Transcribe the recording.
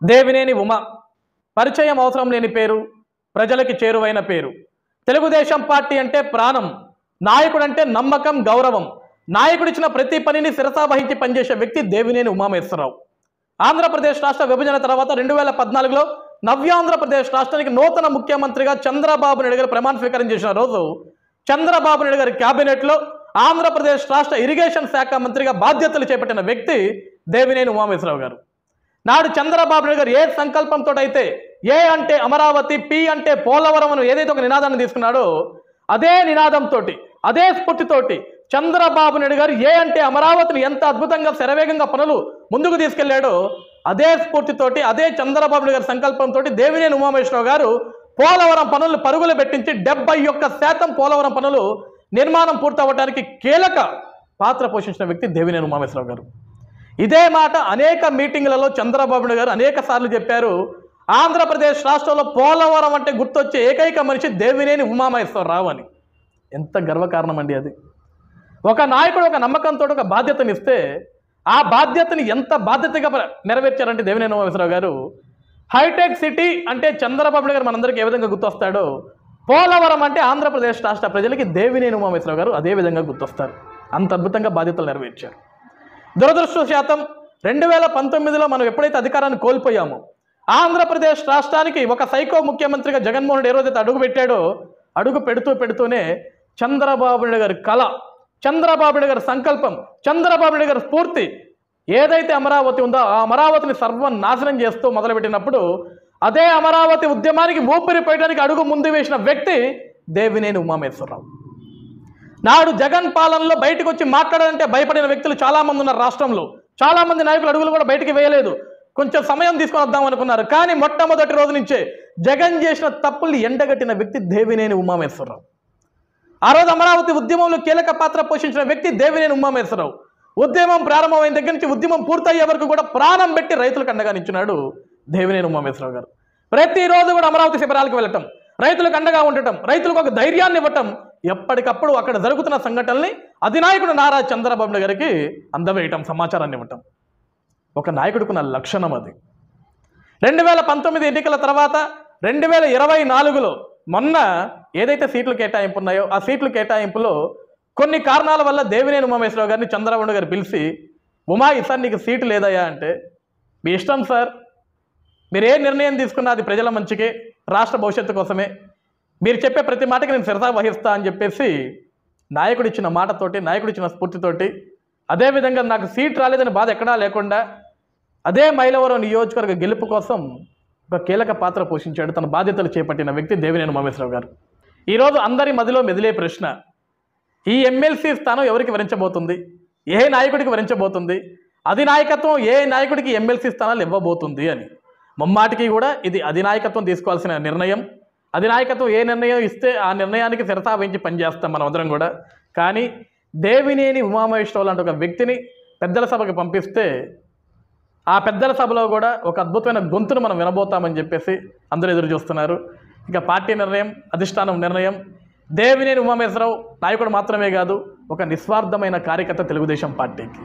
దేవినేని ఉమ పరిచయం అవసరం లేని పేరు, ప్రజలకి చేరువైన పేరు. తెలుగుదేశం పార్టీ అంటే ప్రాణం, నాయకుడంటే నమ్మకం, గౌరవం. నాయకుడిచ్చిన ప్రతి పనిని శిరసా వహించి పనిచేసే వ్యక్తి దేవినేని ఉమామహేశ్వరరావు. ఆంధ్రప్రదేశ్ రాష్ట్ర విభజన తర్వాత 2014లో నవ్యాంధ్రప్రదేశ్ రాష్ట్రానికి నూతన ముఖ్యమంత్రిగా చంద్రబాబు నాయుడు గారు ప్రమాణ స్వీకారం చేసిన రోజు చంద్రబాబు నాయుడు గారి క్యాబినెట్లో ఆంధ్రప్రదేశ్ రాష్ట్ర ఇరిగేషన్ శాఖ మంత్రిగా బాధ్యతలు చేపట్టిన వ్యక్తి దేవినేని ఉమామహేశ్వరరావు గారు. నాడు చంద్రబాబు నాయుడు గారు ఏ సంకల్పంతో అయితే ఏ అంటే అమరావతి, పి అంటే పోలవరం అని ఏదైతే ఒక నినాదాన్ని తీసుకున్నాడో అదే నినాదంతో, అదే స్ఫూర్తితోటి చంద్రబాబు నాయుడు గారు ఏ అంటే అమరావతిని ఎంత అద్భుతంగా శరవేగంగా పనులు ముందుకు తీసుకెళ్లాడో అదే స్ఫూర్తితోటి, అదే చంద్రబాబు నాయుడు గారి సంకల్పంతో దేవినేని ఉమామహేశ్వరరావు గారు పోలవరం పనులు పరుగులు పెట్టించి 71% పోలవరం పనులు నిర్మాణం పూర్తవడానికి కీలక పాత్ర పోషించిన వ్యక్తి దేవినేని ఉమామహేశ్వరరావు గారు. ఇదే మాట అనేక మీటింగులలో చంద్రబాబు నాయుడు గారు అనేక సార్లు చెప్పారు. ఆంధ్రప్రదేశ్ రాష్ట్రంలో పోలవరం అంటే గుర్తొచ్చే ఏకైక మనిషి దేవినేని ఉమామహేశ్వరరావు అని. ఎంత గర్వకారణం అండి అది. ఒక నాయకుడు ఒక నమ్మకంతో ఒక బాధ్యతనిస్తే ఆ బాధ్యతని ఎంత బాధ్యతగా నెరవేర్చారంటే దేవినేని ఉమామహేశ్వరరావు గారు. హైటెక్ సిటీ అంటే చంద్రబాబు నాయుడు గారు మనందరికీ ఏ విధంగా గుర్తొస్తాడో, పోలవరం అంటే ఆంధ్రప్రదేశ్ రాష్ట్ర ప్రజలకి దేవినేని ఉమామహేశ్వరరావు గారు అదే విధంగా గుర్తొస్తారు. అంత అద్భుతంగా బాధ్యతలు నెరవేర్చారు. దురదృష్టవశాతం 2019లో మనం ఎప్పుడైతే అధికారాన్ని కోల్పోయామో ఆంధ్రప్రదేశ్ రాష్ట్రానికి ఒక సైకో ముఖ్యమంత్రిగా జగన్మోహన్ రెడ్డి ఏ రోజైతే అడుగు పెట్టాడో అడుగు పెడుతూనే చంద్రబాబు నాయుడు గారి కళ, చంద్రబాబు నాయుడు గారి సంకల్పం, చంద్రబాబు నాయుడు గారి స్ఫూర్తి ఏదైతే అమరావతి ఉందో ఆ అమరావతిని సర్వనాశనం చేస్తూ మొదలుపెట్టినప్పుడు అదే అమరావతి ఉద్యమానికి ఊపిరి పోయడానికి అడుగు ముందు వేసిన వ్యక్తి దేవినేని ఉమామహేశ్వరరావు. నాడు జగన్ పాలనలో బయటకు వచ్చి మాట్లాడాలంటే భయపడిన వ్యక్తులు చాలామంది ఉన్నారు రాష్ట్రంలో. చాలామంది నాయకులు అడుగులు కూడా బయటికి వేయలేదు, కొంచెం సమయం తీసుకొని వద్దాం అనుకున్నారు. కానీ మొట్టమొదటి రోజు నుంచే జగన్ చేసిన తప్పుల్ని ఎండగట్టిన వ్యక్తి దేవినేని ఉమామహేశ్వరరావు. ఆ రోజు అమరావతి ఉద్యమంలో కీలక పాత్ర పోషించిన వ్యక్తి దేవినేని ఉమామహేశ్వరరావు. ఉద్యమం ప్రారంభమైన దగ్గర నుంచి ఉద్యమం పూర్తయ్యే వరకు కూడా ప్రాణం పెట్టి రైతులకు అండగా నిలిచినాడు దేవినేని ఉమామహేశ్వరరావు గారు. ప్రతిరోజు కూడా అమరావతి శిబిరాలకు వెళ్ళటం, రైతులకు అండగా ఉండటం, రైతులకు ఒక ధైర్యాన్ని ఇవ్వటం, ఎప్పటికప్పుడు అక్కడ జరుగుతున్న సంఘటనల్ని అధినాయకుడు నారా చంద్రబాబు నాయుడు గారికి అందవేయటం, సమాచారాన్ని ఇవ్వటం ఒక నాయకుడికున్న లక్షణం అది. 2019 ఎన్నికల తర్వాత 2024లో మొన్న ఏదైతే సీట్లు కేటాయింపు ఉన్నాయో ఆ సీట్లు కేటాయింపులో కొన్ని కారణాల వల్ల దేవినేని ఉమామహేశ్వరరావు గారిని చంద్రబాబు నాయుడు గారు పిలిచి, ఉమా ఈసారి నీకు సీటు లేదయ్యా అంటే, మీ ఇష్టం సార్, మీరు ఏ నిర్ణయం తీసుకున్నా అది ప్రజల మంచికే, రాష్ట్ర భవిష్యత్తు కోసమే, మీరు చెప్పే ప్రతి మాటకి నేను శిరసా వహిస్తా అని చెప్పేసి నాయకుడిచ్చిన మాటతోటి, నాయకుడిచ్చిన స్ఫూర్తితోటి, అదేవిధంగా నాకు సీట్ రాలేదని బాధ ఎక్కడా లేకుండా అదే మైలవరం నియోజకవర్గ గెలుపు కోసం ఒక కీలక పాత్ర పోషించాడు, తన బాధ్యతలు చేపట్టిన వ్యక్తి దేవినేని ఉమామహేశ్వరరావు గారు. ఈరోజు అందరి మదిలో మెదిలే ప్రశ్న, ఈ ఎమ్మెల్సీ స్థానం ఎవరికి వరించబోతుంది, ఏ నాయకుడికి వరించబోతుంది, అధినాయకత్వం ఏ నాయకుడికి ఎమ్మెల్సీ స్థానాలు ఇవ్వబోతుంది అని. ముమ్మాటికి కూడా ఇది అధినాయకత్వం తీసుకోవాల్సిన నిర్ణయం. అధినాయకత్వం ఏ నిర్ణయం ఇస్తే ఆ నిర్ణయానికి శిరసా వహించి పనిచేస్తాం మనం అందరం కూడా. కానీ దేవినేని ఉమామహేశ్వరరావు లాంటి ఒక వ్యక్తిని పెద్దల సభకి పంపిస్తే ఆ పెద్దల సభలో కూడా ఒక అద్భుతమైన గొంతును మనం వినబోతామని చెప్పేసి అందరూ ఎదురు చూస్తున్నారు. ఇక పార్టీ నిర్ణయం, అధిష్టానం నిర్ణయం. దేవినేని ఉమామహేశ్వరరావు నాయకుడు మాత్రమే కాదు, ఒక నిస్వార్థమైన కార్యకర్త తెలుగుదేశం పార్టీకి.